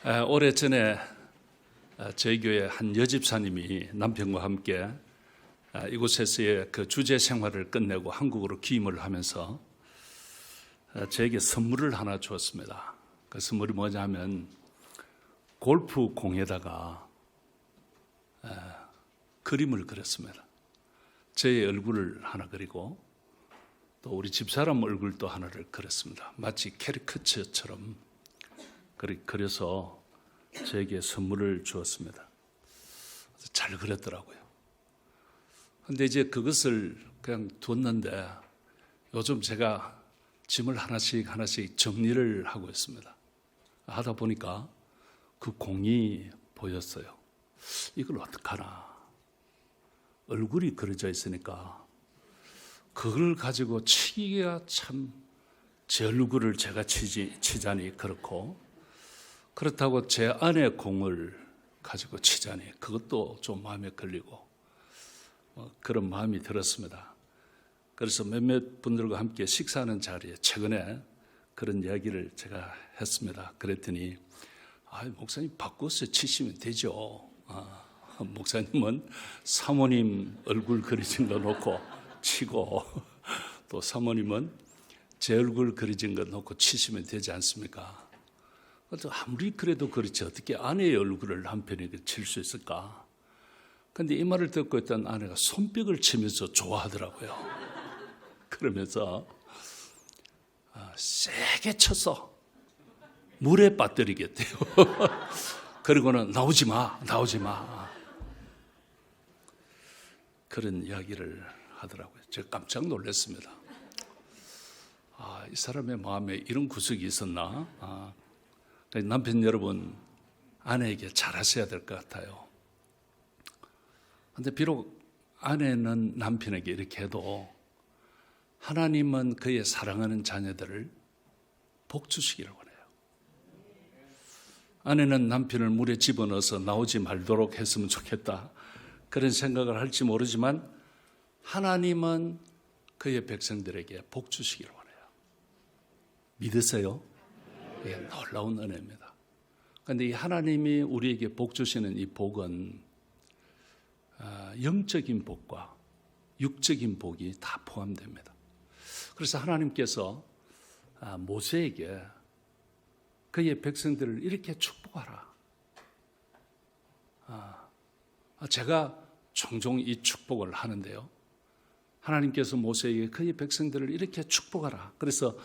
오래전에 저희 교회 한 여집사님이 남편과 함께 이곳에서의 그 주제 생활을 끝내고 한국으로 귀임을 하면서 저에게 선물을 하나 주었습니다. 그 선물이 뭐냐 하면 골프 공에다가 그림을 그렸습니다. 제 얼굴을 하나 그리고 또 우리 집사람 얼굴도 하나를 그렸습니다. 마치 캐리커처처럼 그려서 저에게 선물을 주었습니다. 잘 그렸더라고요. 근데 이제 그것을 그냥 뒀는데 요즘 제가 짐을 하나씩 정리를 하고 있습니다. 하다 보니까 그 공이 보였어요. 이걸 어떡하나. 얼굴이 그려져 있으니까 그걸 가지고 치기가 참 제 얼굴을 제가 치자니 그렇고 그렇다고 제 아내 공을 가지고 치자니 그것도 좀 마음에 걸리고 그런 마음이 들었습니다. 그래서 몇몇 분들과 함께 식사하는 자리에 최근에 그런 이야기를 제가 했습니다. 그랬더니 목사님 바꿔서 치시면 되죠. 목사님은 사모님 얼굴 그려진 거 놓고 치고 또 사모님은 제 얼굴 그려진 거 놓고 치시면 되지 않습니까? 아무리 그래도 그렇지 어떻게 아내의 얼굴을 남편에게 칠 수 있을까? 그런데 이 말을 듣고 있던 아내가 손뼉을 치면서 좋아하더라고요. 그러면서 세게 쳐서 물에 빠뜨리겠대요. 그리고는 나오지 마. 그런 이야기를 하더라고요. 제가 깜짝 놀랐습니다. 이 사람의 마음에 이런 구석이 있었나? 남편 여러분, 아내에게 잘하셔야 될 것 같아요. 그런데 비록 아내는 남편에게 이렇게 해도 하나님은 그의 사랑하는 자녀들을 복 주시기를 원해요. 아내는 남편을 물에 집어넣어서 나오지 말도록 했으면 좋겠다. 그런 생각을 할지 모르지만 하나님은 그의 백성들에게 복 주시기를 원해요. 믿으세요? 이게 놀라운 은혜입니다. 그런데 이 하나님이 우리에게 복 주시는 이 복은 영적인 복과 육적인 복이 다 포함됩니다. 그래서 하나님께서 모세에게 그의 백성들을 이렇게 축복하라. 제가 종종 이 축복을 하는데요. 하나님께서 모세에게 그의 백성들을 이렇게 축복하라. 그래서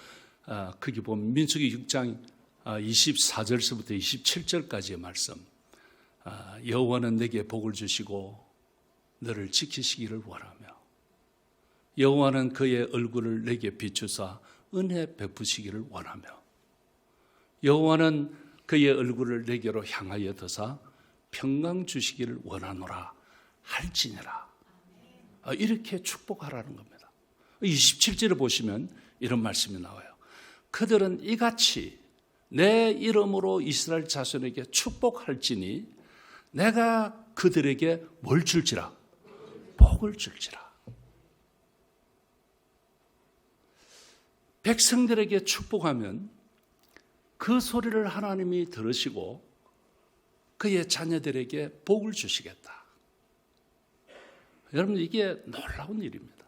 거기 보면 민수기 6장 24절서부터 27절까지의 말씀. 여호와는 내게 복을 주시고 너를 지키시기를 원하며 여호와는 그의 얼굴을 내게 비추사 은혜 베푸시기를 원하며 여호와는 그의 얼굴을 내게로 향하여 드사 평강 주시기를 원하노라 할지니라. 이렇게 축복하라는 겁니다. 27절에 보시면 이런 말씀이 나와요. 그들은 이같이 내 이름으로 이스라엘 자손에게 축복할지니 내가 그들에게 뭘 줄지라? 복을 줄지라. 백성들에게 축복하면 그 소리를 하나님이 들으시고 그의 자녀들에게 복을 주시겠다. 여러분 이게 놀라운 일입니다.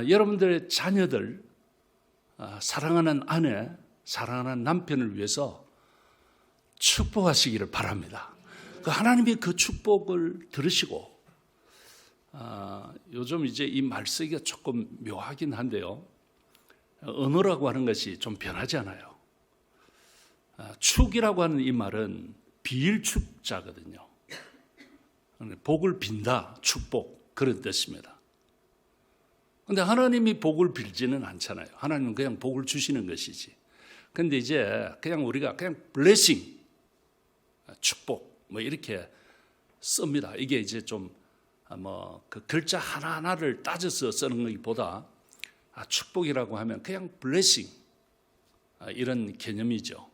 여러분들의 자녀들 사랑하는 아내, 사랑하는 남편을 위해서 축복하시기를 바랍니다. 하나님이 그 축복을 들으시고 요즘 이제 이 말쓰기가 조금 묘하긴 한데요. 언어라고 하는 것이 좀 변하지 않아요. 축이라고 하는 이 말은 비일축자거든요. 복을 빈다, 축복 그런 뜻입니다. 그런데 하나님이 복을 빌지는 않잖아요. 하나님은 그냥 복을 주시는 것이지. 그런데 이제 그냥 우리가 그냥 blessing, 축복 뭐 이렇게 씁니다. 이게 이제 좀 그 글자 하나하나를 따져서 쓰는 것보다 축복이라고 하면 그냥 blessing 이런 개념이죠.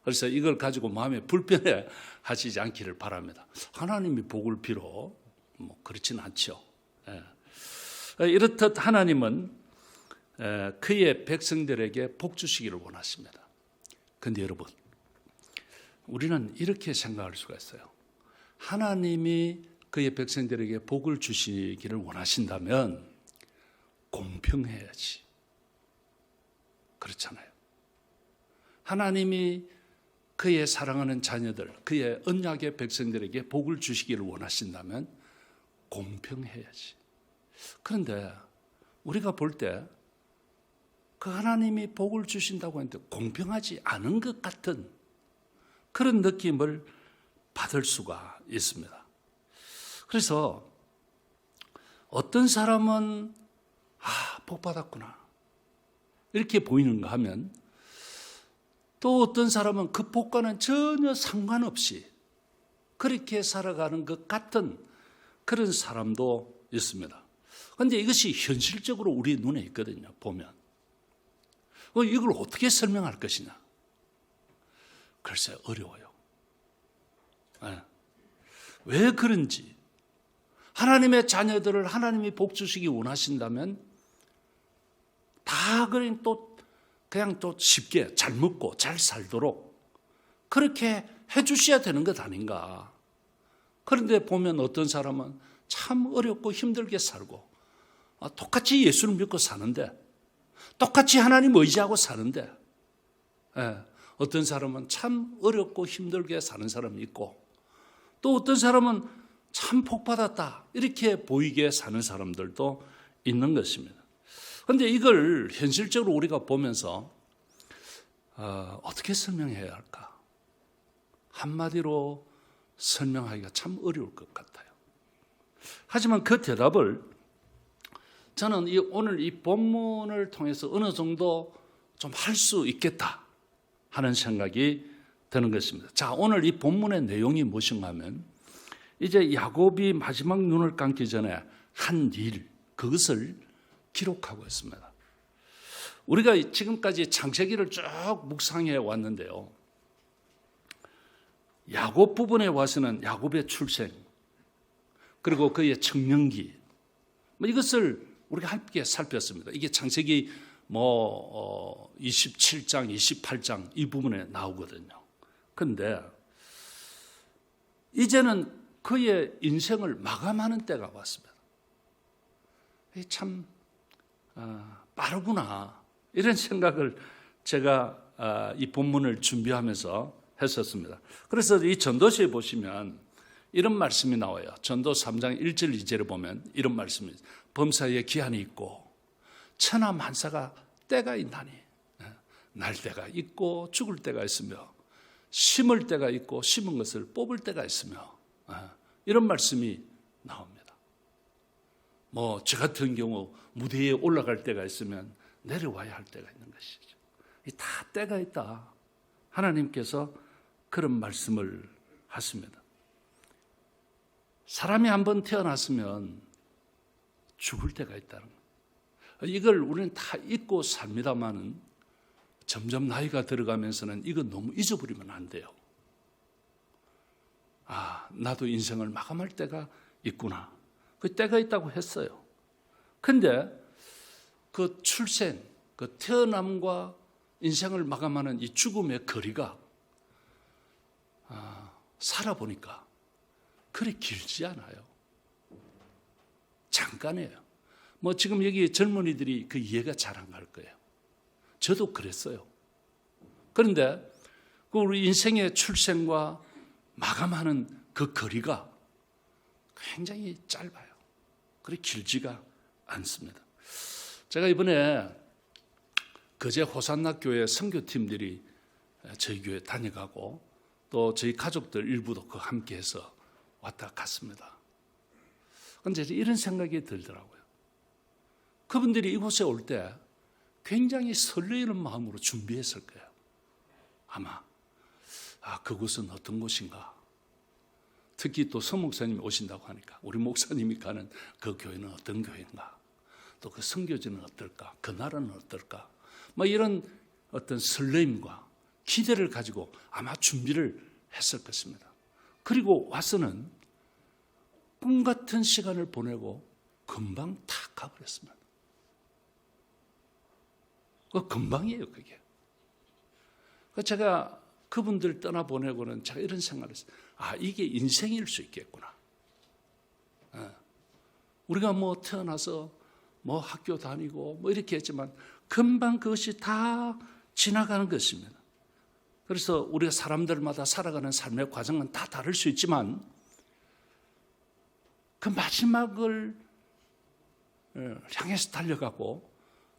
그래서 이걸 가지고 마음에 불편해 하시지 않기를 바랍니다. 하나님이 복을 빌어 그렇지는 않죠. 이렇듯 하나님은 그의 백성들에게 복 주시기를 원하십니다. 그런데 여러분, 우리는 이렇게 생각할 수가 있어요. 하나님이 그의 백성들에게 복을 주시기를 원하신다면 공평해야지. 그렇잖아요. 하나님이 그의 사랑하는 자녀들, 그의 언약의 백성들에게 복을 주시기를 원하신다면 공평해야지. 그런데 우리가 볼 때 그 하나님이 복을 주신다고 했는데 공평하지 않은 것 같은 그런 느낌을 받을 수가 있습니다. 그래서 어떤 사람은 복 받았구나 이렇게 보이는가 하면 또 어떤 사람은 그 복과는 전혀 상관없이 그렇게 살아가는 것 같은 그런 사람도 있습니다. 그런데 이것이 현실적으로 우리 눈에 있거든요. 보면 이걸 어떻게 설명할 것이냐? 글쎄 어려워요. 왜 그런지 하나님의 자녀들을 하나님이 복 주시기 원하신다면 다 그냥 또 쉽게 잘 먹고 잘 살도록 그렇게 해주셔야 되는 것 아닌가. 그런데 보면 어떤 사람은 참 어렵고 힘들게 살고 똑같이 예수를 믿고 사는데 똑같이 하나님 의지하고 사는데 어떤 사람은 참 어렵고 힘들게 사는 사람이 있고 또 어떤 사람은 참 복받았다 이렇게 보이게 사는 사람들도 있는 것입니다. 그런데 이걸 현실적으로 우리가 보면서 어떻게 설명해야 할까? 한마디로 설명하기가 참 어려울 것 같아요. 하지만 그 대답을 저는 오늘 이 본문을 통해서 어느 정도 좀 할 수 있겠다 하는 생각이 드는 것입니다. 자, 오늘 이 본문의 내용이 무엇인가 하면 이제 야곱이 마지막 눈을 감기 전에 한 일, 그것을 기록하고 있습니다. 우리가 지금까지 창세기를 쭉 묵상해 왔는데요. 야곱 부분에 와서는 야곱의 출생, 그리고 그의 청년기, 이것을 우리가 함께 살폈습니다. 이게 창세기 27장, 28장 이 부분에 나오거든요. 그런데 이제는 그의 인생을 마감하는 때가 왔습니다. 참 빠르구나 이런 생각을 제가 이 본문을 준비하면서 했었습니다. 그래서 이 전도서에 보시면 이런 말씀이 나와요. 전도 3장 1절 2절에 보면 이런 말씀이 있어요. 범사에 기한이 있고 천하 만사가 때가 있나니 날 때가 있고 죽을 때가 있으며 심을 때가 있고 심은 것을 뽑을 때가 있으며 이런 말씀이 나옵니다. 저 같은 경우 무대에 올라갈 때가 있으면 내려와야 할 때가 있는 것이죠. 다 때가 있다. 하나님께서 그런 말씀을 하십니다. 사람이 한번 태어났으면 죽을 때가 있다는 거예요. 이걸 우리는 다 잊고 삽니다만은 점점 나이가 들어가면서는 이거 너무 잊어버리면 안 돼요. 나도 인생을 마감할 때가 있구나. 그 때가 있다고 했어요. 근데 그 출생, 그 태어남과 인생을 마감하는 이 죽음의 거리가 살아보니까 그리 길지 않아요. 잠깐이에요. 지금 여기 젊은이들이 그 이해가 잘 안 갈 거예요. 저도 그랬어요. 그런데 그 우리 인생의 출생과 마감하는 그 거리가 굉장히 짧아요. 그리 길지가 않습니다. 제가 이번에 거제 호산나 교회 선교팀들이 저희 교회 다녀가고 또 저희 가족들 일부도 그 함께해서 왔다 갔습니다. 그런데 이런 생각이 들더라고요. 그분들이 이곳에 올 때 굉장히 설레이는 마음으로 준비했을 거예요. 아마 그곳은 어떤 곳인가. 특히 또 서목사님이 오신다고 하니까 우리 목사님이 가는 그 교회는 어떤 교회인가. 또 그 선교지는 어떨까. 그 나라는 어떨까. 이런 어떤 설레임과 기대를 가지고 아마 준비를 했을 것입니다. 그리고 와서는 꿈 같은 시간을 보내고 금방 탁 가버렸습니다. 금방이에요, 그게. 제가 그분들 떠나보내고는 제가 이런 생각을 했어요. 아, 이게 인생일 수 있겠구나. 우리가 뭐 태어나서 뭐 학교 다니고 뭐 이렇게 했지만 금방 그것이 다 지나가는 것입니다. 그래서 우리가 사람들마다 살아가는 삶의 과정은 다 다를 수 있지만 그 마지막을 향해서 달려가고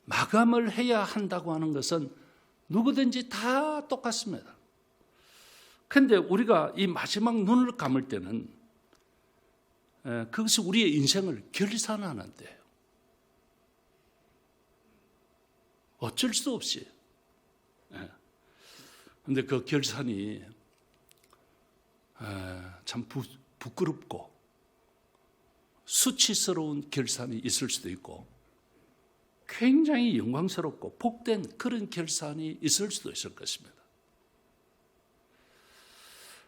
마감을 해야 한다고 하는 것은 누구든지 다 똑같습니다. 그런데 우리가 이 마지막 눈을 감을 때는 그것이 우리의 인생을 결산하는 때예요. 어쩔 수 없이. 그런데 그 결산이 참 부끄럽고 수치스러운 결산이 있을 수도 있고 굉장히 영광스럽고 복된 그런 결산이 있을 수도 있을 것입니다.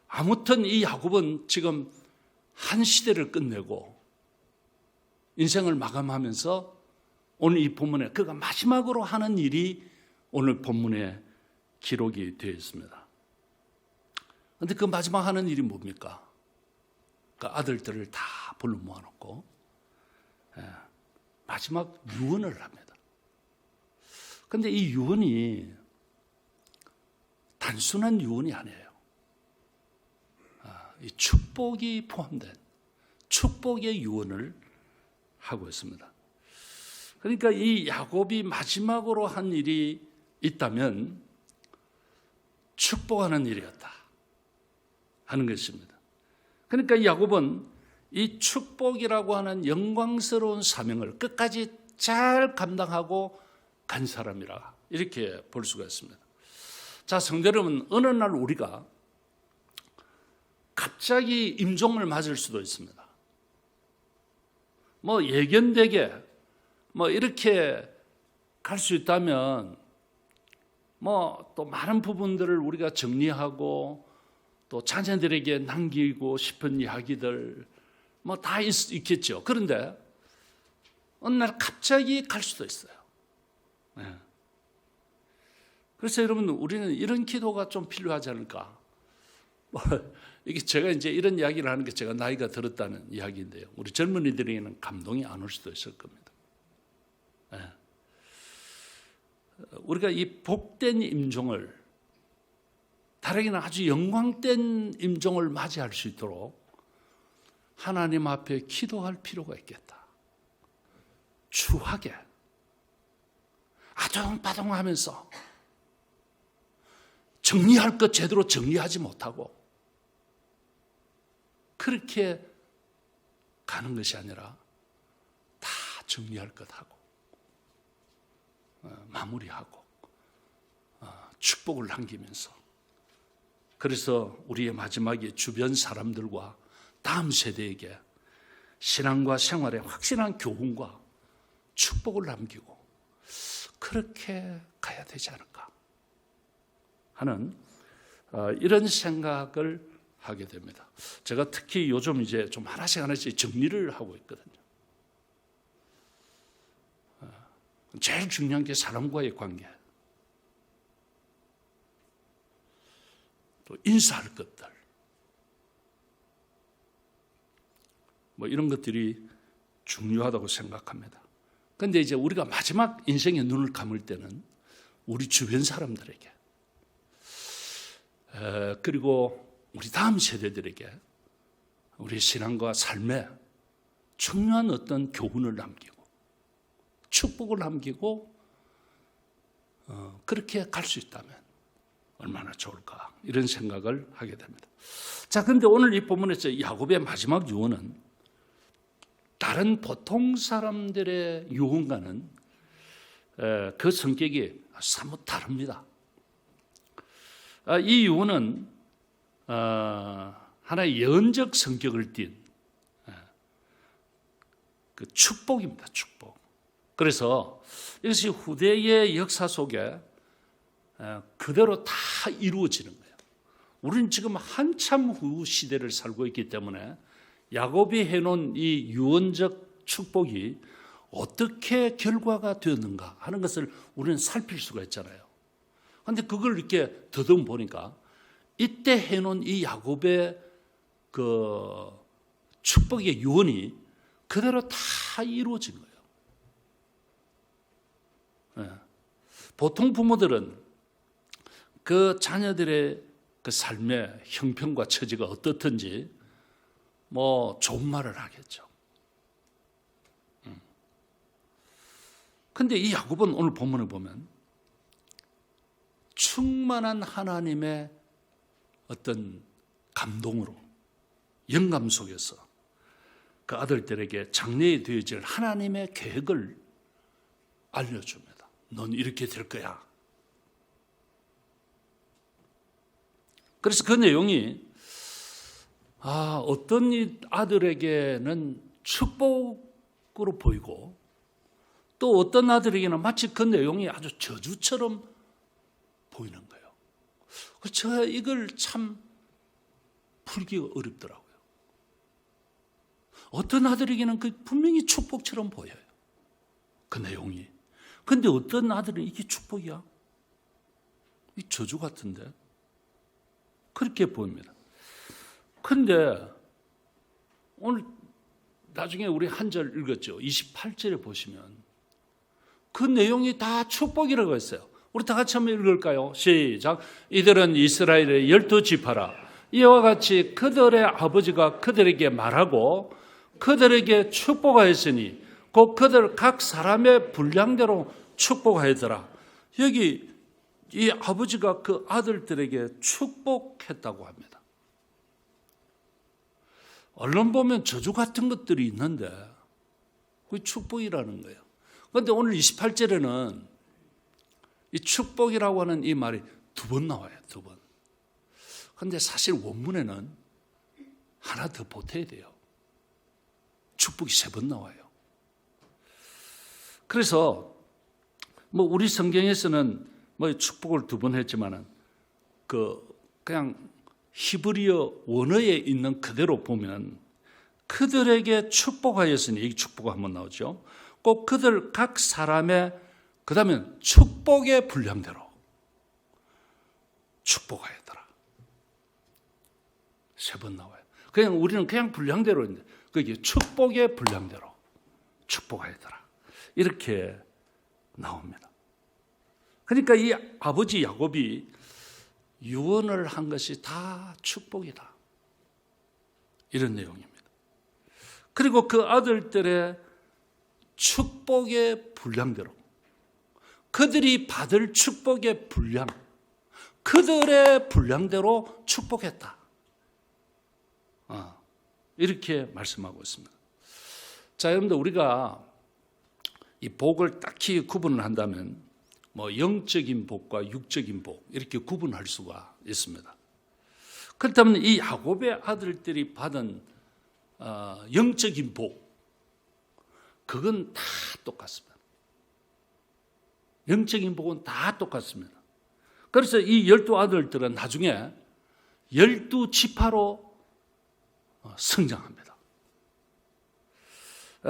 아무튼 이 야곱은 지금 한 시대를 끝내고 인생을 마감하면서 오늘 이 본문에 그가 마지막으로 하는 일이 오늘 본문에 기록이 되어 있습니다. 그런데 그 마지막 하는 일이 뭡니까? 그 아들들을 다 불러 모아놓고 마지막 유언을 합니다. 그런데 이 유언이 단순한 유언이 아니에요. 이 축복이 포함된 축복의 유언을 하고 있습니다. 그러니까 이 야곱이 마지막으로 한 일이 있다면 축복하는 일이었다 하는 것입니다. 그러니까 야곱은 이 축복이라고 하는 영광스러운 사명을 끝까지 잘 감당하고 간 사람이라 이렇게 볼 수가 있습니다. 자, 성도 여러분, 어느 날 우리가 갑자기 임종을 맞을 수도 있습니다. 뭐 예견되게 뭐 이렇게 갈 수 있다면 뭐 또 많은 부분들을 우리가 정리하고 또 자녀들에게 남기고 싶은 이야기들 뭐 다 있겠죠. 그런데 어느 날 갑자기 갈 수도 있어요. 그래서 여러분, 우리는 이런 기도가 좀 필요하지 않을까? 이게 제가 이제 이런 이야기를 하는 게 제가 나이가 들었다는 이야기인데요. 우리 젊은이들에게는 감동이 안 올 수도 있을 겁니다. 우리가 이 복된 임종을, 다르게는 아주 영광된 임종을 맞이할 수 있도록 하나님 앞에 기도할 필요가 있겠다. 추하게, 아동바동하면서 정리할 것 제대로 정리하지 못하고 그렇게 가는 것이 아니라 다 정리할 것 하고 마무리하고 축복을 남기면서, 그래서 우리의 마지막에 주변 사람들과 다음 세대에게 신앙과 생활에 확실한 교훈과 축복을 남기고 그렇게 가야 되지 않을까 하는 이런 생각을 하게 됩니다. 제가 특히 요즘 이제 좀 하나씩 정리를 하고 있거든요. 제일 중요한 게 사람과의 관계, 또 인사할 것들, 뭐 이런 것들이 중요하다고 생각합니다. 그런데 이제 우리가 마지막 인생의 눈을 감을 때는 우리 주변 사람들에게, 그리고 우리 다음 세대들에게 우리 신앙과 삶에 중요한 어떤 교훈을 남기고 축복을 남기고 그렇게 갈 수 있다면 얼마나 좋을까, 이런 생각을 하게 됩니다. 자, 그런데 오늘 이 본문에서 야곱의 마지막 유언은 다른 보통 사람들의 유언과는 그 성격이 사뭇 다릅니다. 이 유언은 하나의 예언적 성격을 띤 그 축복입니다. 축복. 그래서 이것이 후대의 역사 속에 그대로 다 이루어지는 거예요. 우리는 지금 한참 후 시대를 살고 있기 때문에 야곱이 해놓은 이 유언적 축복이 어떻게 결과가 되었는가 하는 것을 우리는 살필 수가 있잖아요. 그런데 그걸 이렇게 더듬어 보니까 이때 해놓은 이 야곱의 그 축복의 유언이 그대로 다 이루어진 거예요. 네. 보통 부모들은 그 자녀들의 그 삶의 형편과 처지가 어떻든지 뭐 좋은 말을 하겠죠. 근데 이 야곱은 오늘 본문을 보면 충만한 하나님의 어떤 감동으로 영감 속에서 그 아들들에게 장래에 되어질 하나님의 계획을 알려줍니다. 넌 이렇게 될 거야. 그래서 그 내용이 어떤 이 아들에게는 축복으로 보이고 또 어떤 아들에게는 마치 그 내용이 아주 저주처럼 보이는 거예요. 제가 이걸 참 풀기가 어렵더라고요. 어떤 아들에게는 그 분명히 축복처럼 보여요. 그 내용이. 그런데 어떤 아들은 이게 축복이야? 이 저주 같은데? 그렇게 보입니다. 그런데 오늘 나중에 우리 한 절 읽었죠. 28절에 보시면 그 내용이 다 축복이라고 했어요. 우리 다 같이 한번 읽을까요? 시작. 이들은 이스라엘의 12지파라. 이와 같이 그들의 아버지가 그들에게 말하고 그들에게 축복하였으니 곧 그들 각 사람의 분량대로 축복하였더라. 여기 이 아버지가 그 아들들에게 축복했다고 합니다. 언론 보면 저주 같은 것들이 있는데 그게 축복이라는 거예요. 그런데 오늘 28절에는 이 축복이라고 하는 이 말이 2번 나와요. 2번. 그런데 사실 원문에는 하나 더 보태야 돼요. 축복이 3번 나와요. 그래서 뭐 우리 성경에서는 뭐 축복을 2번 했지만은 그냥 히브리어 원어에 있는 그대로 보면 그들에게 축복하였으니 이 축복가 한번 나오죠. 꼭 그들 각 사람의 그다음에 축복의 분량대로 축복하였더라. 3번 나와요. 그냥 우리는 그냥 분량대로 있는데 그게 축복의 분량대로 축복하였더라. 이렇게 나옵니다. 그러니까 이 아버지 야곱이 유언을 한 것이 다 축복이다. 이런 내용입니다. 그리고 그 아들들의 축복의 분량대로 그들이 받을 축복의 분량, 그들의 분량대로 축복했다. 이렇게 말씀하고 있습니다. 자, 여러분들 우리가 이 복을 딱히 구분을 한다면 뭐 영적인 복과 육적인 복 이렇게 구분할 수가 있습니다. 그렇다면 이 야곱의 아들들이 받은 영적인 복 그건 다 똑같습니다. 영적인 복은 다 똑같습니다. 그래서 이 12아들들은 나중에 12지파로 성장합니다.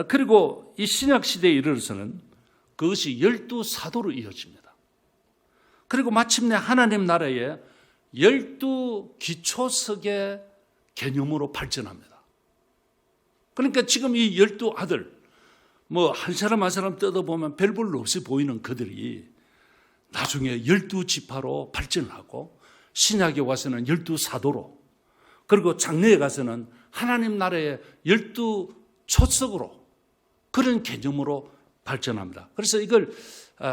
그리고 이 신약시대에 이르러서는 그것이 12사도로 이어집니다. 그리고 마침내 하나님 나라의 12기초석의 개념으로 발전합니다. 그러니까 지금 이 12아들 뭐 한 사람 한 사람 뜯어보면 별 볼 없이 보이는 그들이 나중에 12지파로 발전하고 신약에 와서는 12사도로 그리고 장래에 가서는 하나님 나라의 12초석으로 그런 개념으로 발전합니다. 그래서 이걸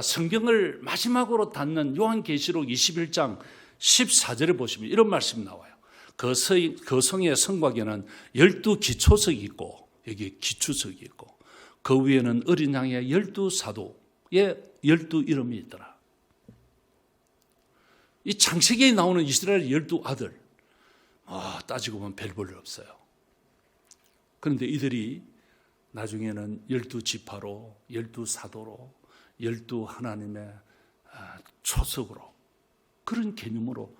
성경을 마지막으로 닫는 요한계시록 21장 14절에 보시면 이런 말씀이 나와요. 그 성의 성곽에는 12기초석이 있고 여기 기초석이 있고 그 위에는 어린 양의 12사도의 12 이름이 있더라. 이 창세기에 나오는 이스라엘 12아들 따지고 보면 별 볼 일 없어요. 그런데 이들이 나중에는 12지파로 12사도로 12 하나님의 초석으로 그런 개념으로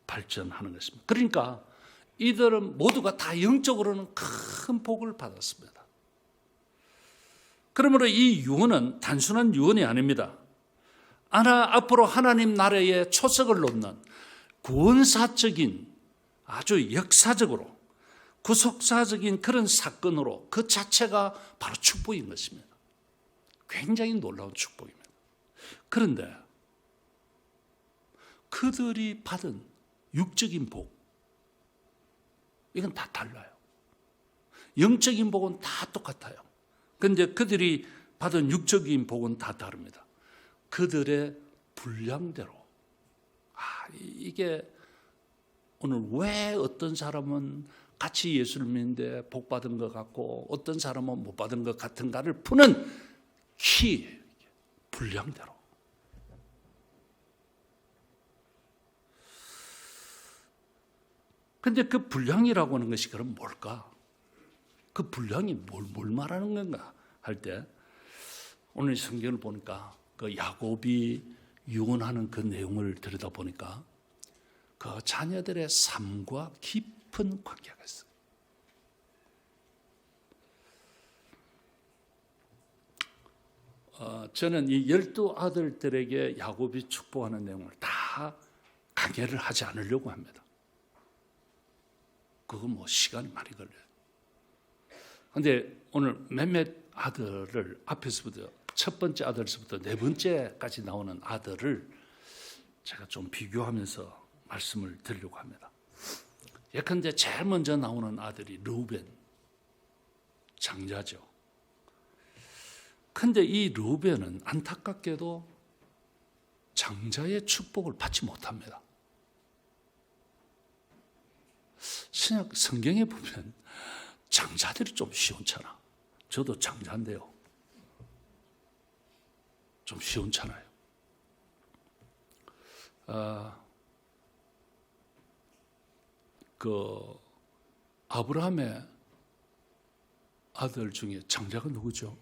발전하는 것입니다. 그러니까 이들은 모두가 다 영적으로는 큰 복을 받았습니다. 그러므로 이 유언은 단순한 유언이 아닙니다. 앞으로 하나님 나라의 초석을 놓는 구원사적인 아주 역사적으로 구속사적인 그런 사건으로 그 자체가 바로 축복인 것입니다. 굉장히 놀라운 축복입니다. 그런데 그들이 받은 육적인 복, 이건 다 달라요. 영적인 복은 다 똑같아요. 그런데 그들이 받은 육적인 복은 다 다릅니다. 그들의 분량대로. 이게 오늘 왜 어떤 사람은 같이 예수를 믿는데 복 받은 것 같고 어떤 사람은 못 받은 것 같은가를 푸는 키, 분량대로. 그런데 그 분량이라고 하는 것이 그럼 뭘까? 그 분량이 뭘 말하는 건가 할 때 오늘 성경을 보니까 그 야곱이 유언하는 그 내용을 들여다보니까 그 자녀들의 삶과 깊은 관계가 있어요. 저는 이 12아들들에게 야곱이 축복하는 내용을 다 강해를 하지 않으려고 합니다. 그거 시간이 많이 걸려요. 그런데 오늘 몇몇 아들을 앞에서부터 첫 번째 아들서부터 네 번째까지 나오는 아들을 제가 좀 비교하면서 말씀을 드리려고 합니다. 예컨대 제일 먼저 나오는 아들이 르우벤, 장자죠. 그런데 이 르우벤은 안타깝게도 장자의 축복을 받지 못합니다. 신약 성경에 보면 장자들이 좀 시원찮아. 저도 장자인데요. 좀 시원찮아요. 그 아브라함의 아들 중에 장자가 누구죠?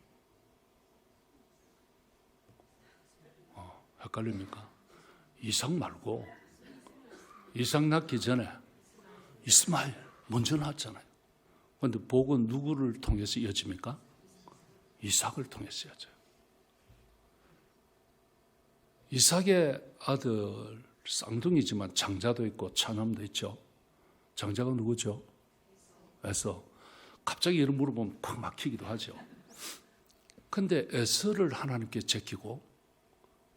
헷갈립니까? 이삭 말고 이삭 낳기 전에 이스마엘 먼저 낳았잖아요. 그런데 복은 누구를 통해서 이어집니까? 이삭을 통해서 이어져요. 이삭의 아들 쌍둥이지만 장자도 있고 차남도 있죠. 장자가 누구죠? 에서. 갑자기 이름 물어보면 팍 막히기도 하죠. 그런데 에서를 하나님께 제키고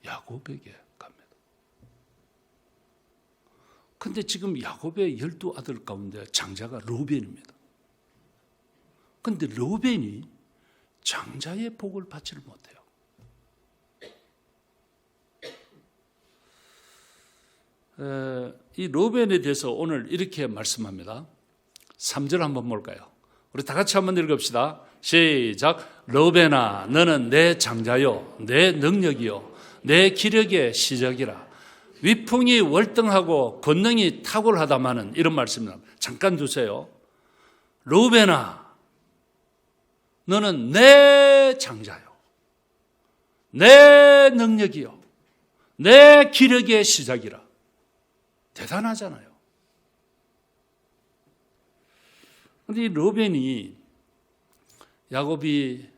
야곱에게 갑니다. 그런데 지금 야곱의 12아들 가운데 장자가 르우벤입니다. 그런데 르우벤이 장자의 복을 받지를 못해요. 이 르우벤에 대해서 오늘 이렇게 말씀합니다. 3절 한번 볼까요? 우리 다 같이 한번 읽읍시다. 시작. 르우벤아 너는 내 장자요 내 능력이요 내 기력의 시작이라. 위풍이 월등하고 권능이 탁월하다마는 이런 말씀입니다. 잠깐 두세요. 르우벤아 너는 내 장자요 내 능력이요 내 기력의 시작이라. 대단하잖아요. 그런데 이 르우벤이 야곱이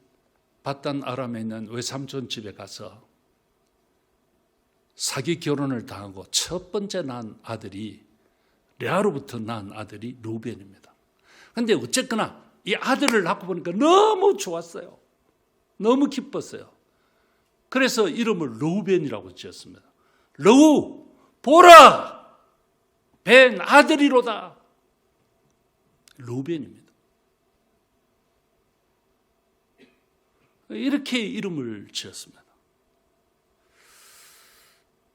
바단 아람에 있는 외삼촌 집에 가서 사기 결혼을 당하고 첫 번째 낳은 아들이 레아로부터 낳은 아들이 르우벤입니다. 그런데 어쨌거나 이 아들을 낳고 보니까 너무 좋았어요. 너무 기뻤어요. 그래서 이름을 르우벤이라고 지었습니다. 르우 보라 벤 아들이로다. 르우벤입니다. 이렇게 이름을 지었습니다.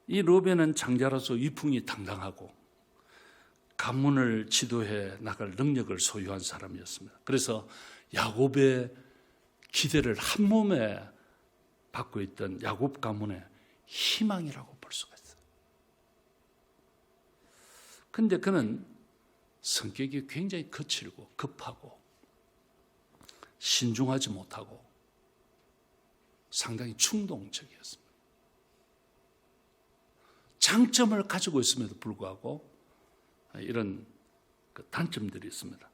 이 르우벤은 장자로서 위풍이 당당하고 가문을 지도해 나갈 능력을 소유한 사람이었습니다. 그래서 야곱의 기대를 한 몸에 받고 있던 야곱 가문의 희망이라고 볼 수가 있어요. 그런데 그는 성격이 굉장히 거칠고 급하고 신중하지 못하고 상당히 충동적이었습니다. 장점을 가지고 있음에도 불구하고 이런 단점들이 있습니다.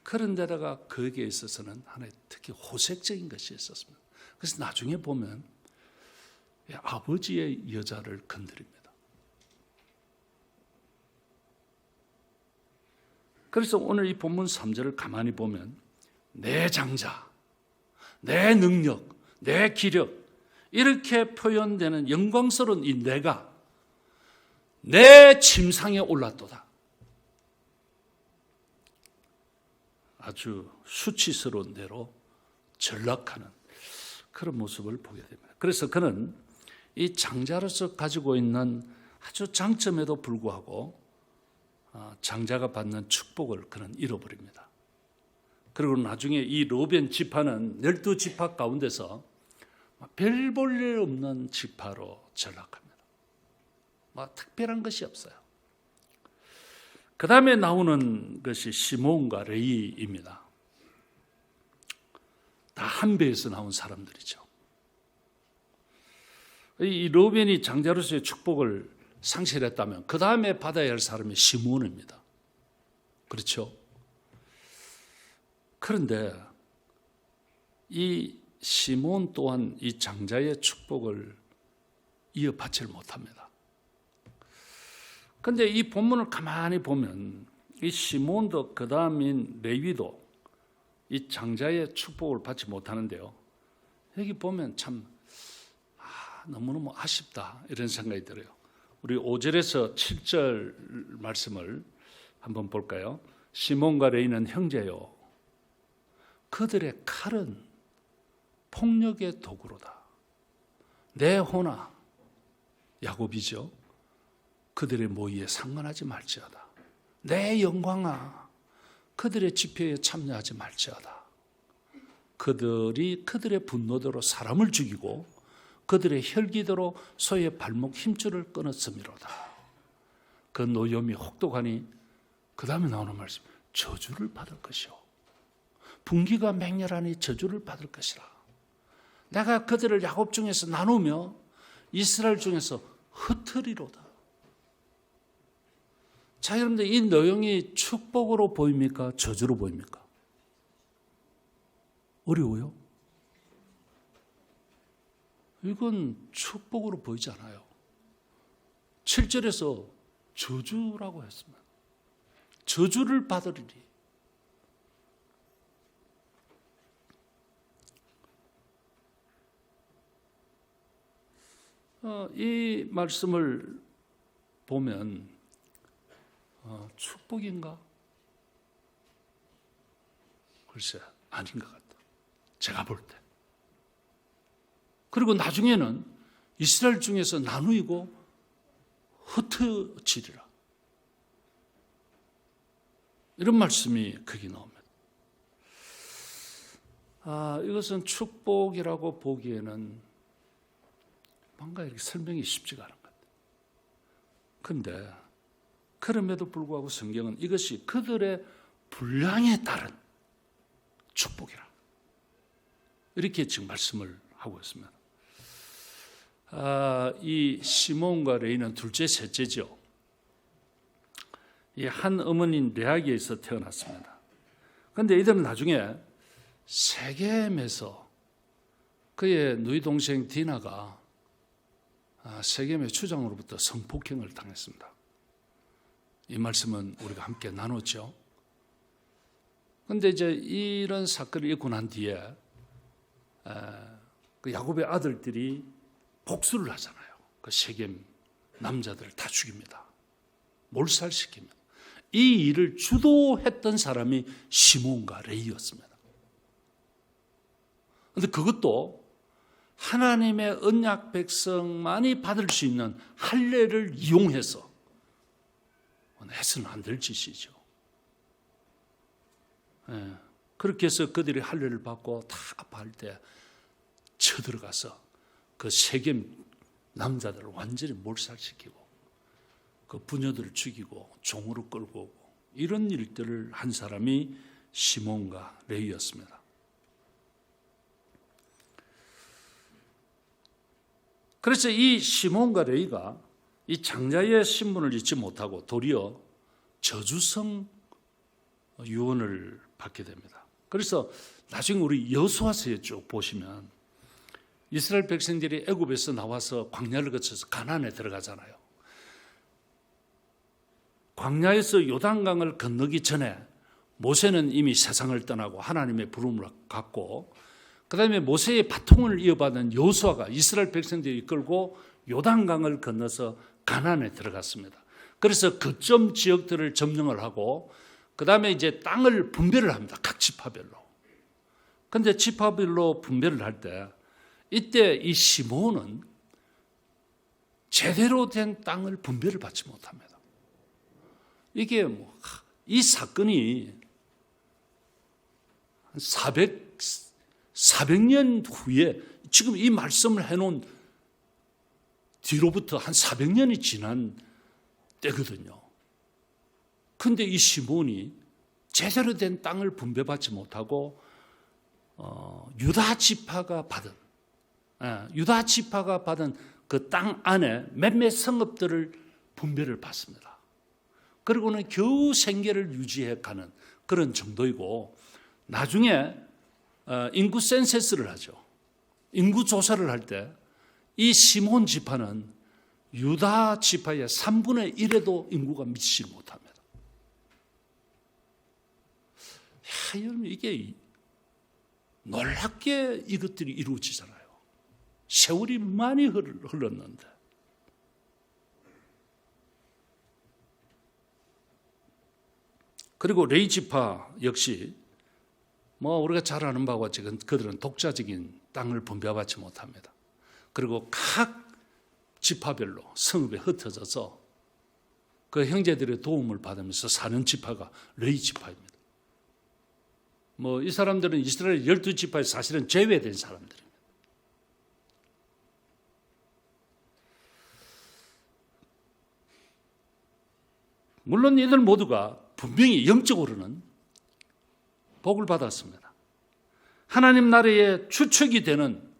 그런데다가 거기에 있어서는 하나의 특히 호색적인 것이 있었습니다. 그래서 나중에 보면 아버지의 여자를 건드립니다. 그래서 오늘 이 본문 3절을 가만히 보면 내 장자, 내 능력, 내 기력 이렇게 표현되는 영광스러운 이 내가 내 침상에 올랐도다. 아주 수치스러운 대로 전락하는 그런 모습을 보게 됩니다. 그래서 그는 이 장자로서 가지고 있는 아주 장점에도 불구하고 장자가 받는 축복을 그는 잃어버립니다. 그리고 나중에 이 르우벤 지파는 12지파 가운데서 별 볼 일 없는 지파로 전락합니다. 특별한 것이 없어요. 그 다음에 나오는 것이 시몬과 레위입니다. 다 한 배에서 나온 사람들이죠. 이 르우벤이 장자로서의 축복을 상실했다면 그 다음에 받아야 할 사람이 시몬입니다. 그렇죠? 그런데 이 시몬 또한 이 장자의 축복을 이어받지를 못합니다. 그런데 이 본문을 가만히 보면 이 시몬도 그 다음인 레위도 이 장자의 축복을 받지 못하는데요. 여기 보면 참 너무너무 아쉽다 이런 생각이 들어요. 우리 5절에서 7절 말씀을 한번 볼까요? 시몬과 레위는 형제요. 그들의 칼은 폭력의 도구로다. 내 호나 야곱이죠. 그들의 모의에 상관하지 말지어다. 내 영광아 그들의 집회에 참여하지 말지어다. 그들이 그들의 분노대로 사람을 죽이고 그들의 혈기대로 소의 발목 힘줄을 끊었음이로다. 그 노염이 혹독하니 그 다음에 나오는 말씀 저주를 받을 것이요 분기가 맹렬하니 저주를 받을 것이라. 내가 그들을 야곱 중에서 나누며 이스라엘 중에서 흩으리로다. 자, 여러분들 이 내용이 축복으로 보입니까? 저주로 보입니까? 어려워요? 이건 축복으로 보이지 않아요. 7절에서 저주라고 했습니다. 저주를 받으리리. 이 말씀을 보면 축복인가? 글쎄 아닌 것 같다. 제가 볼 때. 그리고 나중에는 이스라엘 중에서 나누이고 흩어지리라. 이런 말씀이 거기 나옵니다. 이것은 축복이라고 보기에는 뭔가 이렇게 설명이 쉽지가 않은 것 같아요. 그런데 그럼에도 불구하고 성경은 이것이 그들의 분량에 따른 축복이라. 이렇게 지금 말씀을 하고 있습니다. 이 시몬과 레위는 둘째, 셋째죠. 이 한 어머니인 레아기에서 태어났습니다. 그런데 이들은 나중에 세겜에서 그의 누이 동생 디나가 세겜의 추장으로부터 성폭행을 당했습니다. 이 말씀은 우리가 함께 나눴죠. 그런데 이제 이런 사건을 있고 난 뒤에 그 야곱의 아들들이 복수를 하잖아요. 그 세겜 남자들을 다 죽입니다. 몰살시킵니다. 이 일을 주도했던 사람이 시몬과 레위였습니다. 그런데 그것도 하나님의 언약 백성만이 받을 수 있는 할례를 이용해서 해서는 안 될 짓이죠. 그렇게 해서 그들이 할례를 받고 다 아파할 때 쳐들어가서 그 세겜 남자들을 완전히 몰살시키고 그 부녀들을 죽이고 종으로 끌고 오고 이런 일들을 한 사람이 시몬과 레위였습니다. 그래서 이 시몬과 레위가 이 장자의 신분을 잊지 못하고 도리어 저주성 유언을 받게 됩니다. 그래서 나중에 우리 여호수아서에 쭉 보시면 이스라엘 백성들이 애굽에서 나와서 광야를 거쳐서 가나안에 들어가잖아요. 광야에서 요단강을 건너기 전에 모세는 이미 세상을 떠나고 하나님의 부름을 갖고 그 다음에 모세의 바통을 이어받은 여호수아가 이스라엘 백성들을 이끌고 요단강을 건너서 가나안에 들어갔습니다. 그래서 거점 지역들을 점령을 하고 그 다음에 이제 땅을 분배를 합니다. 각 지파별로. 그런데 지파별로 분배를 할 때 이때 이 시므온은 제대로 된 땅을 분배를 받지 못합니다. 이게 이 사건이 400년 후에 지금 이 말씀을 해놓은 뒤로부터 한 400년이 지난 때거든요. 그런데 이 시므온이 제대로 된 땅을 분배받지 못하고 유다 지파가 받은 그 땅 안에 몇몇 성읍들을 분배를 받습니다. 그리고는 겨우 생계를 유지해 가는 그런 정도이고 나중에 인구 센서스를 하죠. 인구 조사를 할 때 이 시므온 지파는 유다 지파의 3분의 1에도 인구가 미치지 못합니다. 여러분 이게 놀랍게 이것들이 이루어지잖아요. 세월이 많이 흘렀는데. 그리고 레위 지파 역시 우리가 잘 아는 바와 같이 그들은 독자적인 땅을 분배받지 못합니다. 그리고 각 지파별로 성읍에 흩어져서 그 형제들의 도움을 받으면서 사는 지파가 레위 지파입니다. 이 사람들은 이스라엘 12지파에 사실은 제외된 사람들입니다. 물론 이들 모두가 분명히 영적으로는 복을 받았습니다. 하나님 나라의 주축이 되는,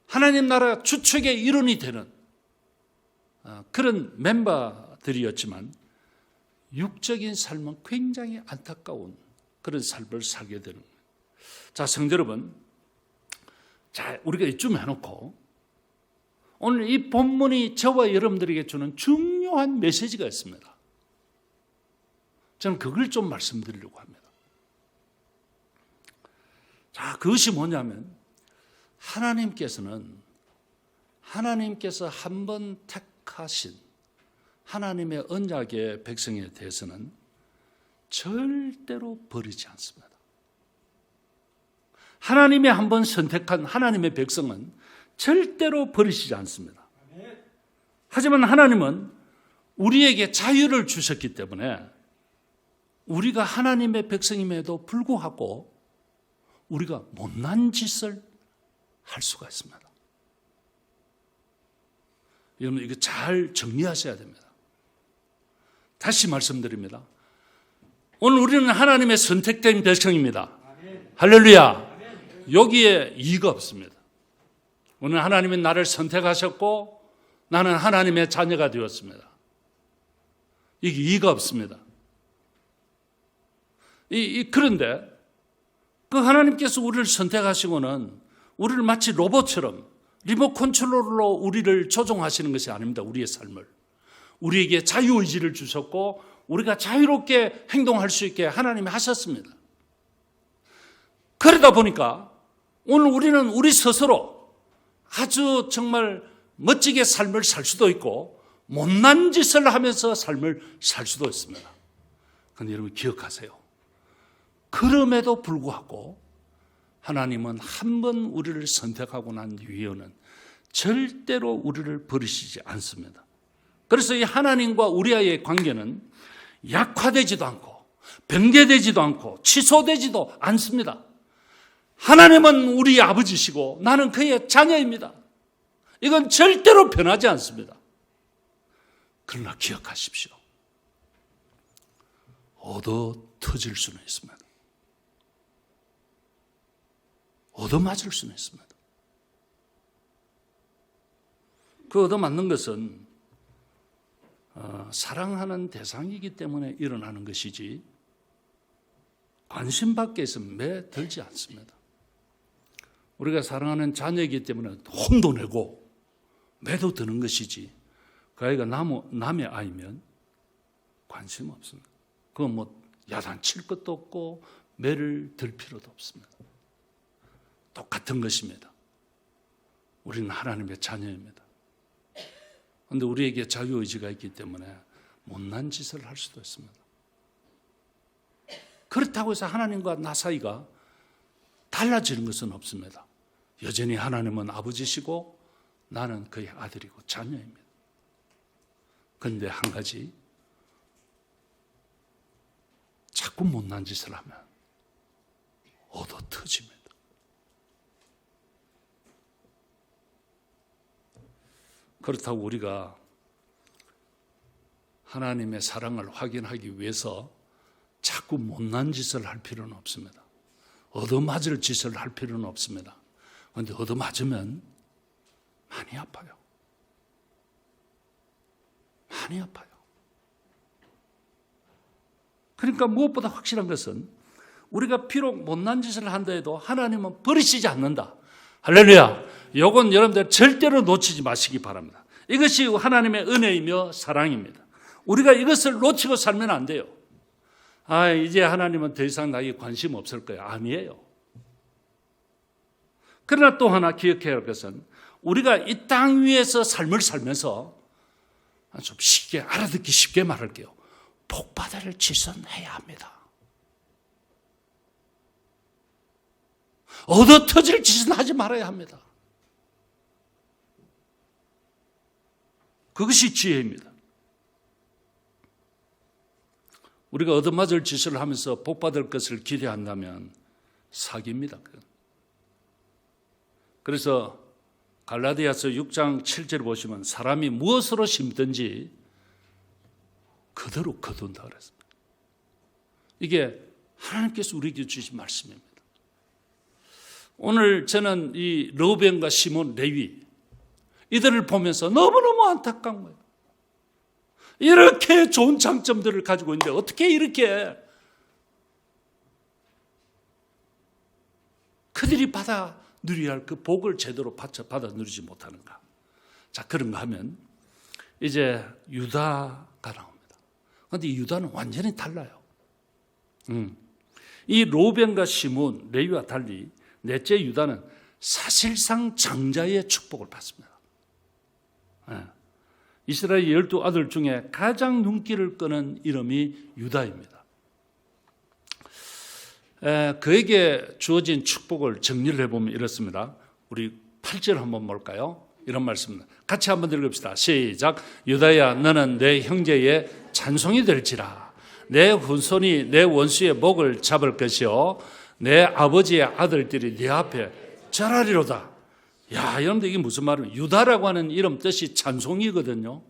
하나님 나라 주축의 일원이 되는 그런 멤버들이었지만 육적인 삶은 굉장히 안타까운 그런 삶을 살게 되는 거예요. 자, 성도 여러분, 자, 우리가 이쯤 해놓고 오늘 이 본문이 저와 여러분들에게 주는 중요한 메시지가 있습니다. 저는 그걸 좀 말씀드리려고 합니다. 자, 그것이 뭐냐면 하나님께서 한번 택하신 하나님의 언약의 백성에 대해서는 절대로 버리지 않습니다. 하나님이 한번 선택한 하나님의 백성은 절대로 버리시지 않습니다. 하지만 하나님은 우리에게 자유를 주셨기 때문에 우리가 하나님의 백성임에도 불구하고 우리가 못난 짓을 할 수가 있습니다. 여러분 이거 잘 정리하셔야 됩니다. 다시 말씀드립니다. 오늘 우리는 하나님의 선택된 백성입니다. 할렐루야. 여기에 이의가 없습니다. 오늘 하나님은 나를 선택하셨고 나는 하나님의 자녀가 되었습니다. 이게 이의가 없습니다. 그런데 그 하나님께서 우리를 선택하시고는 우리를 마치 로봇처럼 리모컨 컨트롤로 우리를 조종하시는 것이 아닙니다. 우리의 삶을. 우리에게 자유의지를 주셨고 우리가 자유롭게 행동할 수 있게 하나님이 하셨습니다. 그러다 보니까 오늘 우리는 우리 스스로 아주 정말 멋지게 삶을 살 수도 있고 못난 짓을 하면서 삶을 살 수도 있습니다. 그런데 여러분 기억하세요. 그럼에도 불구하고 하나님은 한 번 우리를 선택하고 난 이후에는 절대로 우리를 버리시지 않습니다. 그래서 이 하나님과 우리와의 관계는 약화되지도 않고 변개되지도 않고 취소되지도 않습니다. 하나님은 우리 아버지시고 나는 그의 자녀입니다. 이건 절대로 변하지 않습니다. 그러나 기억하십시오. 얻어 터질 수는 있습니다. 얻어맞을 수는 있습니다. 그 얻어맞는 것은 사랑하는 대상이기 때문에 일어나는 것이지 관심 밖에서 매 들지 않습니다. 우리가 사랑하는 자녀이기 때문에 혼도 내고 매도 드는 것이지 그 아이가 남의 아이면 관심 없습니다. 그건 야단칠 것도 없고 매를 들 필요도 없습니다. 똑같은 것입니다. 우리는 하나님의 자녀입니다. 그런데 우리에게 자유의지가 있기 때문에 못난 짓을 할 수도 있습니다. 그렇다고 해서 하나님과 나 사이가 달라지는 것은 없습니다. 여전히 하나님은 아버지시고 나는 그의 아들이고 자녀입니다. 그런데 한 가지, 자꾸 못난 짓을 하면 얻어 터집니다. 그렇다고 우리가 하나님의 사랑을 확인하기 위해서 자꾸 못난 짓을 할 필요는 없습니다. 얻어맞을 짓을 할 필요는 없습니다. 그런데 얻어맞으면 많이 아파요. 많이 아파요. 그러니까 무엇보다 확실한 것은 우리가 비록 못난 짓을 한다 해도 하나님은 버리시지 않는다. 할렐루야. 이건 여러분들 절대로 놓치지 마시기 바랍니다. 이것이 하나님의 은혜이며 사랑입니다. 우리가 이것을 놓치고 살면 안 돼요. 이제 하나님은 더 이상 나에게 관심 없을 거예요. 아니에요. 그러나 또 하나 기억해야 할 것은 우리가 이 땅 위에서 삶을 살면서 좀 쉽게 알아듣기 쉽게 말할게요. 복받을 짓은 해야 합니다. 얻어 터질 짓은 하지 말아야 합니다. 그것이 지혜입니다. 우리가 얻어맞을 짓을 하면서 복받을 것을 기대한다면 사기입니다. 그래서 갈라디아서 6장 7절 보시면 사람이 무엇으로 심든지 그대로 거둔다 그랬습니다. 이게 하나님께서 우리에게 주신 말씀입니다. 오늘 저는 이 르우벤과 시몬, 레위 이들을 보면서 너무너무 안타까운 거예요. 이렇게 좋은 장점들을 가지고 있는데 어떻게 이렇게 그들이 받아 누려야 할 그 복을 제대로 받아 누리지 못하는가. 자, 그런가 하면 이제 유다가 나옵니다. 그런데 이 유다는 완전히 달라요. 이 르우벤과 시몬, 레위와 달리 넷째 유다는 사실상 장자의 축복을 받습니다. 이스라엘 12아들 중에 가장 눈길을 끄는 이름이 유다입니다. 그에게 주어진 축복을 정리를 해보면 이렇습니다. 우리 8절 한번 볼까요? 이런 말씀입니다. 같이 한번 읽읍시다. 시작. 유다야, 너는 내 형제의 찬송이 될지라. 내 후손이 내 원수의 목을 잡을 것이요 내 아버지의 아들들이 네 앞에 절하리로다. 야, 여러분들 이게 무슨 말이에요? 유다라고 하는 이름 뜻이 찬송이거든요.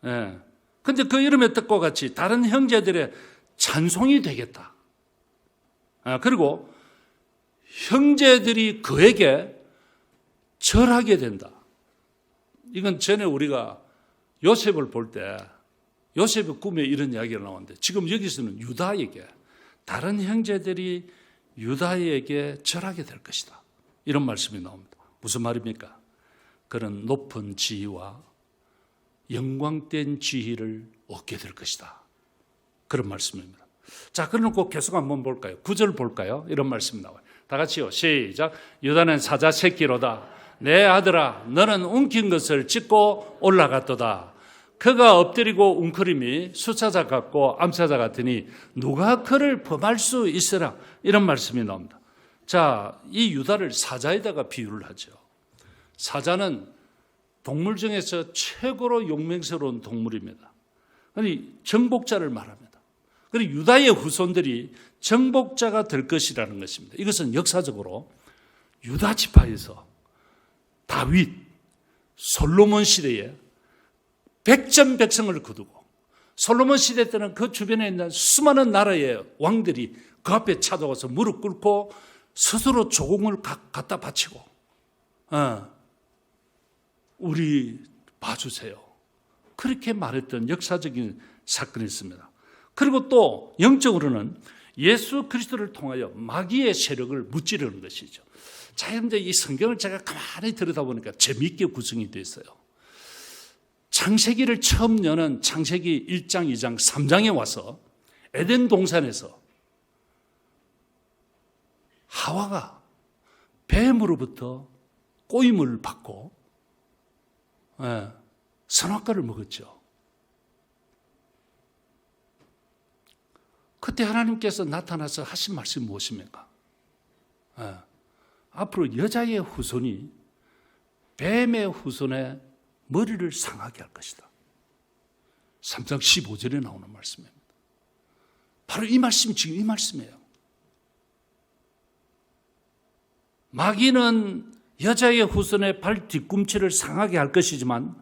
근데 그 이름의 뜻과 같이 다른 형제들의 찬송이 되겠다. 그리고 형제들이 그에게 절하게 된다. 이건 전에 우리가 요셉을 볼 때 요셉의 꿈에 이런 이야기가 나오는데 지금 여기서는 유다에게 다른 형제들이 유다에게 절하게 될 것이다. 이런 말씀이 나옵니다. 무슨 말입니까? 그런 높은 지위와 영광된 지위를 얻게 될 것이다. 그런 말씀입니다. 자, 그러놓고 계속 한번 볼까요? 9절 볼까요? 이런 말씀이 나와요. 다 같이요. 시작. 유다는 사자 새끼로다. 내 아들아, 너는 움킨 것을 찢고 올라갔도다. 그가 엎드리고 웅크림이 수사자 같고 암사자 같으니 누가 그를 범할 수 있으라. 이런 말씀이 나옵니다. 자, 이 유다를 사자에다가 비유를 하죠. 사자는 동물 중에서 최고로 용맹스러운 동물입니다. 아니, 정복자를 말합니다. 그리고 유다의 후손들이 정복자가 될 것이라는 것입니다. 이것은 역사적으로 유다 지파에서 다윗, 솔로몬 시대에 백전백승을 거두고 솔로몬 시대 때는 그 주변에 있는 수많은 나라의 왕들이 그 앞에 찾아와서 무릎 꿇고 스스로 조공을 갖다 바치고 우리 봐주세요. 그렇게 말했던 역사적인 사건이 있습니다. 그리고 또 영적으로는 예수 그리스도를 통하여 마귀의 세력을 무찌르는 것이죠. 자, 그런데 이 성경을 제가 가만히 들여다보니까 재미있게 구성이 되어 있어요. 창세기를 처음 여는 창세기 1장, 2장, 3장에 와서 에덴 동산에서 하와가 뱀으로부터 꼬임을 받고 선악과를 먹었죠. 그때 하나님께서 나타나서 하신 말씀이 무엇입니까? 앞으로 여자의 후손이 뱀의 후손의 머리를 상하게 할 것이다. 3장 15절에 나오는 말씀입니다. 바로 이 말씀이 지금 이 말씀이에요. 마귀는 여자의 후손의 발 뒤꿈치를 상하게 할 것이지만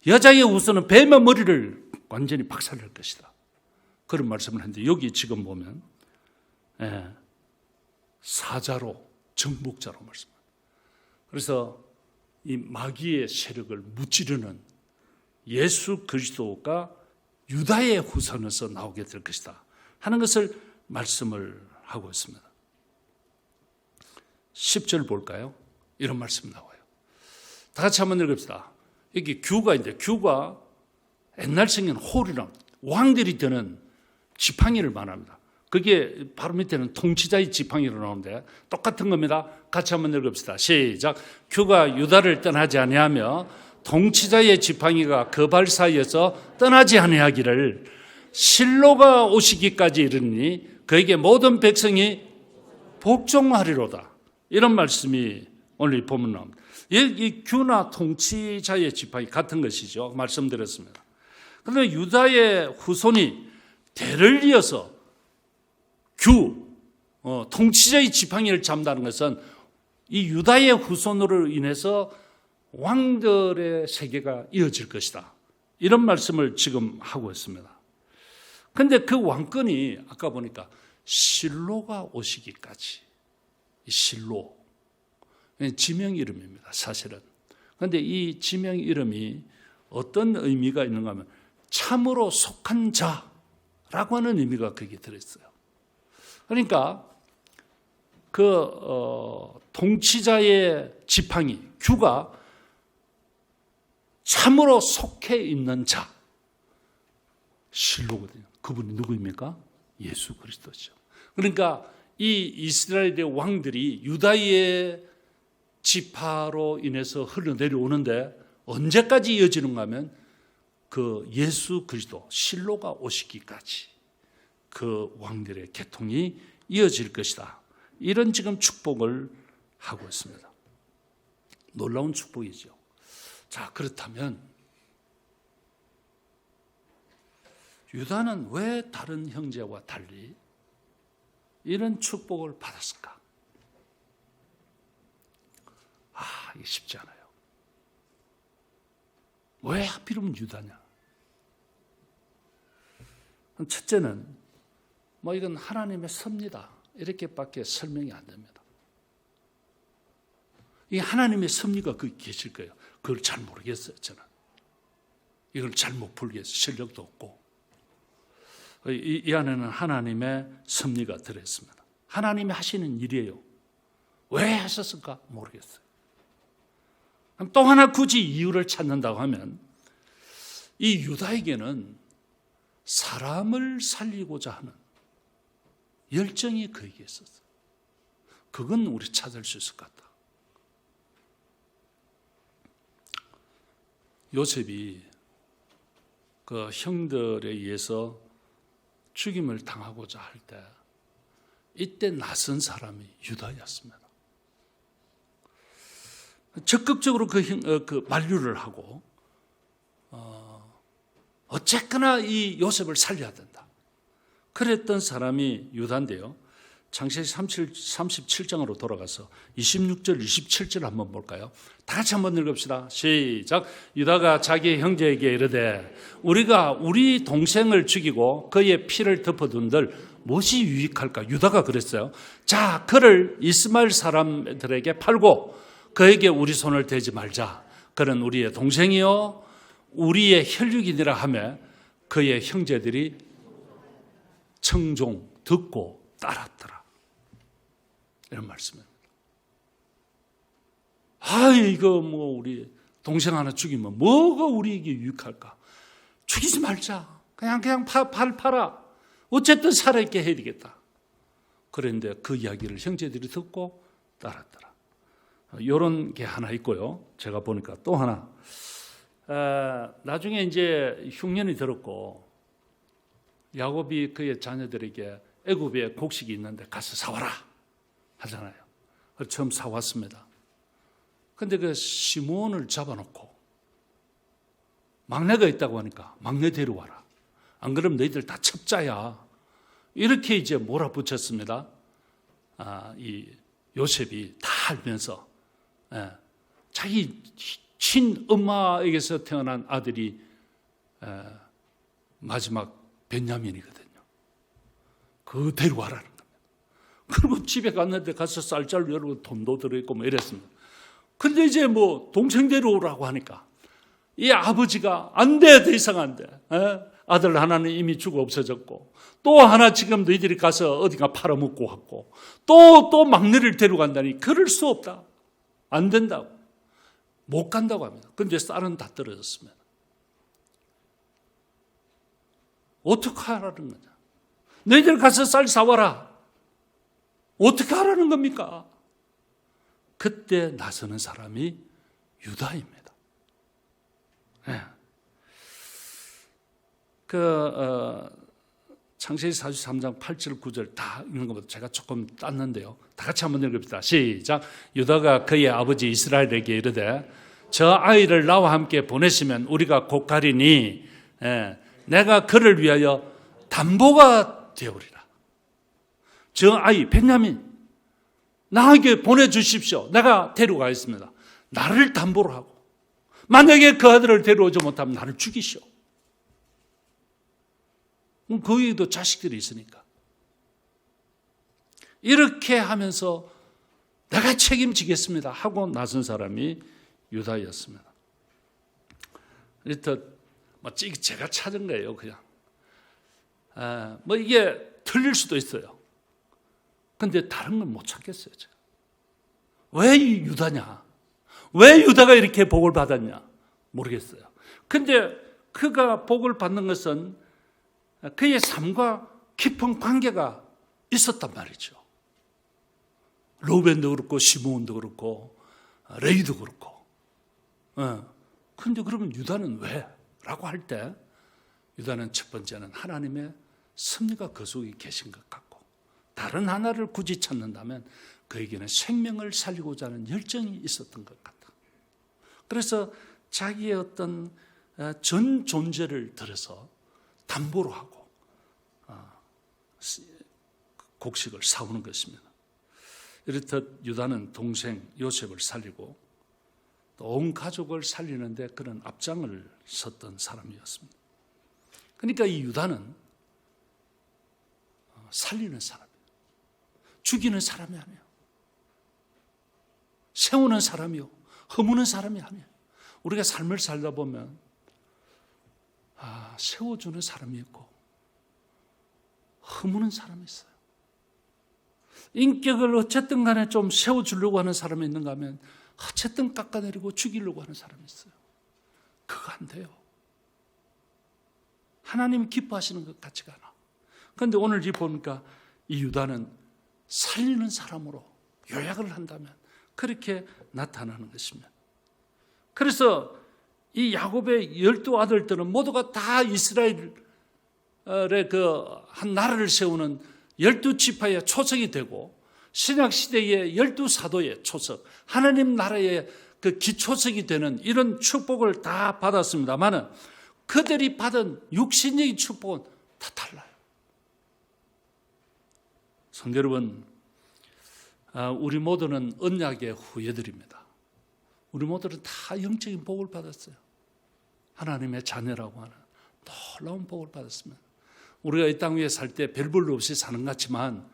여자의 후손은 뱀의 머리를 완전히 박살낼 것이다. 그런 말씀을 했는데 여기 지금 보면 사자로 정복자로 말씀합니다. 그래서 이 마귀의 세력을 무찌르는 예수 그리스도가 유다의 후손에서 나오게 될 것이다 하는 것을 말씀을 하고 있습니다. 10절 볼까요? 이런 말씀 나와요. 다 같이 한번 읽읍시다. 여기 규가 있는데 규가 옛날 성경 홀이랑 왕들이 드는 지팡이를 말합니다. 그게 바로 밑에는 통치자의 지팡이로 나오는데 똑같은 겁니다. 같이 한번 읽읍시다. 시작. 규가 유다를 떠나지 아니하며 통치자의 지팡이가 그 발 사이에서 떠나지 아니하기를 실로가 오시기까지 이르니 그에게 모든 백성이 복종하리로다. 이런 말씀이 오늘 보면 나옵니다. 이 규나 통치자의 지팡이 같은 것이죠. 말씀드렸습니다. 그런데 유다의 후손이 대를 이어서 통치자의 지팡이를 잡는다는 것은 이 유다의 후손으로 인해서 왕들의 세계가 이어질 것이다. 이런 말씀을 지금 하고 있습니다. 그런데 그 왕권이 아까 보니까 실로가 오시기까지, 실로, 지명 이름입니다. 사실은. 그런데 이 지명 이름이 어떤 의미가 있는가 하면 참으로 속한 자라고 하는 의미가 거기에 들어있어요. 그러니까 통치자의 지팡이, 규가 참으로 속해 있는 자, 실로거든요. 그분이 누구입니까? 예수 그리스도죠. 그러니까 이 이스라엘의 왕들이 유다의 지파로 인해서 흘러내려오는데 언제까지 이어지는가 하면 그 예수 그리스도 실로가 오시기까지 그 왕들의 계통이 이어질 것이다. 이런 지금 축복을 하고 있습니다. 놀라운 축복이죠. 자, 그렇다면 유다는 왜 다른 형제와 달리 이런 축복을 받았을까? 이게 쉽지 않아요. 왜 하필이면 유다냐? 첫째는 이건 하나님의 섭리다. 이렇게밖에 설명이 안 됩니다. 이 하나님의 섭리가 거기 계실 거예요. 그걸 잘 모르겠어요, 저는. 이걸 잘 못 풀겠어요. 실력도 없고. 이 안에는 하나님의 섭리가 들어있습니다. 하나님이 하시는 일이에요. 왜 하셨을까? 모르겠어요. 또 하나 굳이 이유를 찾는다고 하면 이 유다에게는 사람을 살리고자 하는 열정이 그에게 있었어요. 그건 우리 찾을 수 있을 것 같다. 요셉이 그 형들에 의해서 죽임을 당하고자 할 때 이때 나선 사람이 유다였습니다. 적극적으로 그 만류를 하고 어쨌거나 이 요셉을 살려야 된다. 그랬던 사람이 유다인데요. 창세기 37장으로 돌아가서 26절, 27절 한번 볼까요? 다 같이 한번 읽읍시다. 시작. 유다가 자기 형제에게 이르되 우리가 우리 동생을 죽이고 그의 피를 덮어둔들 무엇이 유익할까? 유다가 그랬어요. 자, 그를 이스마엘 사람들에게 팔고 그에게 우리 손을 대지 말자. 그는 우리의 동생이요 우리의 혈육이니라 하며 그의 형제들이 청종 듣고 따랐더라. 이런 말씀입니다. 이거 우리 동생 하나 죽이면 뭐가 우리에게 유익할까? 죽이지 말자. 그냥 팔아. 어쨌든 살아있게 해야 되겠다. 그런데 그 이야기를 형제들이 듣고 따랐더라. 이런 게 하나 있고요. 제가 보니까 또 하나. 나중에 이제 흉년이 들었고 야곱이 그의 자녀들에게 애굽에 곡식이 있는데 가서 사와라 하잖아요. 그래서 처음 사왔습니다. 근데 그 시므온을 잡아놓고 막내가 있다고 하니까 막내 데려와라. 안 그러면 너희들 다 첩자야. 이렇게 이제 몰아붙였습니다. 이 요셉이 다 알면서 자기 친엄마에게서 태어난 아들이 마지막 벤야민이거든요. 그 데려와라는 겁니다. 그리고 집에 갔는데 가서 쌀잘 열고 돈도 들어있고 뭐 이랬습니다. 근데 이제 뭐 동생 데려오라고 하니까 이 아버지가 안 돼, 더 이상 안 돼. 아들 하나는 이미 죽어 없어졌고 또 하나 지금 너희들이 가서 어딘가 팔아먹고 왔고 또 막내를 데려간다니 그럴 수 없다. 안 된다고. 못 간다고 합니다. 근데 쌀은 다 떨어졌습니다. 어떻게 하라는 거냐? 너희들 가서 쌀 사와라. 어떻게 하라는 겁니까? 그때 나서는 사람이 유다입니다. 네. 창세기 43장 8절 9절 다 읽는 것보다 제가 조금 땄는데요. 다 같이 한번 읽읍시다. 시작. 유다가 그의 아버지 이스라엘에게 이르되 저 아이를 나와 함께 보내시면 우리가 곧 가리니 내가 그를 위하여 담보가 되어오리라. 저 아이 벤야민 나에게 보내주십시오. 내가 데려가겠습니다. 나를 담보로 하고 만약에 그 아들을 데려오지 못하면 나를 죽이시오. 거기도 자식들이 있으니까. 이렇게 하면서 내가 책임지겠습니다 하고 나선 사람이 유다였습니다. 제가 찾은 거예요, 그냥. 이게 틀릴 수도 있어요. 근데 다른 건 못 찾겠어요, 제가. 왜 유다냐? 왜 유다가 이렇게 복을 받았냐? 모르겠어요. 근데 그가 복을 받는 것은 그의 삶과 깊은 관계가 있었단 말이죠. 로벤도 그렇고 시므온도 그렇고 레위도 그렇고. 그런데 그러면 유다는 왜? 라고 할 때 유다는 첫 번째는 하나님의 섭리가 그 속에 계신 것 같고 다른 하나를 굳이 찾는다면 그에게는 생명을 살리고자 하는 열정이 있었던 것 같다. 그래서 자기의 어떤 전 존재를 들여서 담보로 하고 곡식을 사오는 것입니다. 이렇듯 유다는 동생 요셉을 살리고 또 온 가족을 살리는데 그런 앞장을 섰던 사람이었습니다. 그러니까 이 유다는 살리는 사람이에요. 죽이는 사람이 아니에요. 세우는 사람이요. 허무는 사람이 아니에요. 우리가 삶을 살다 보면 세워주는 사람이 있고 허무는 사람이 있어요. 인격을 어쨌든 간에 좀 세워주려고 하는 사람이 있는가 하면 어쨌든 깎아내리고 죽이려고 하는 사람이 있어요. 그거 안 돼요. 하나님이 기뻐하시는 것 같지가 않아. 그런데 오늘 이 보니까 이 유다는 살리는 사람으로 요약을 한다면 그렇게 나타나는 것입니다. 그래서 이 야곱의 12아들들은 모두가 다 이스라엘의 그 한 나라를 세우는 12지파의 초석이 되고 신약시대의 12사도의 초석, 하나님 나라의 그 기초석이 되는 이런 축복을 다 받았습니다만 그들이 받은 육신의 축복은 다 달라요. 성도 여러분, 우리 모두는 언약의 후예들입니다. 우리 모두는 다 영적인 복을 받았어요. 하나님의 자녀라고 하는 놀라운 복을 받았습니다. 우리가 이 땅 위에 살 때 별 볼 없이 사는 것 같지만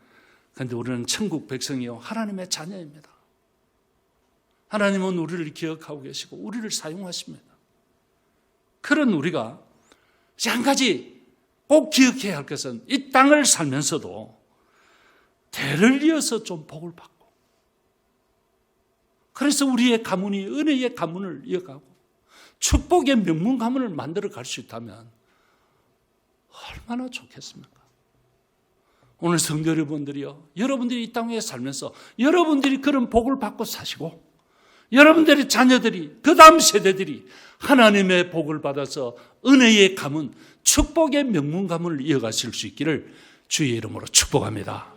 그런데 우리는 천국 백성이요 하나님의 자녀입니다. 하나님은 우리를 기억하고 계시고 우리를 사용하십니다. 그런 우리가 한 가지 꼭 기억해야 할 것은 이 땅을 살면서도 대를 이어서 좀 복을 받고 그래서 우리의 가문이 은혜의 가문을 이어가고 축복의 명문 가문을 만들어 갈 수 있다면 얼마나 좋겠습니까? 오늘 성도 여러분들이요, 여러분들이 이 땅에 살면서 여러분들이 그런 복을 받고 사시고 여러분들의 자녀들이, 그 다음 세대들이 하나님의 복을 받아서 은혜의 가문, 축복의 명문 가문을 이어가실 수 있기를 주의 이름으로 축복합니다.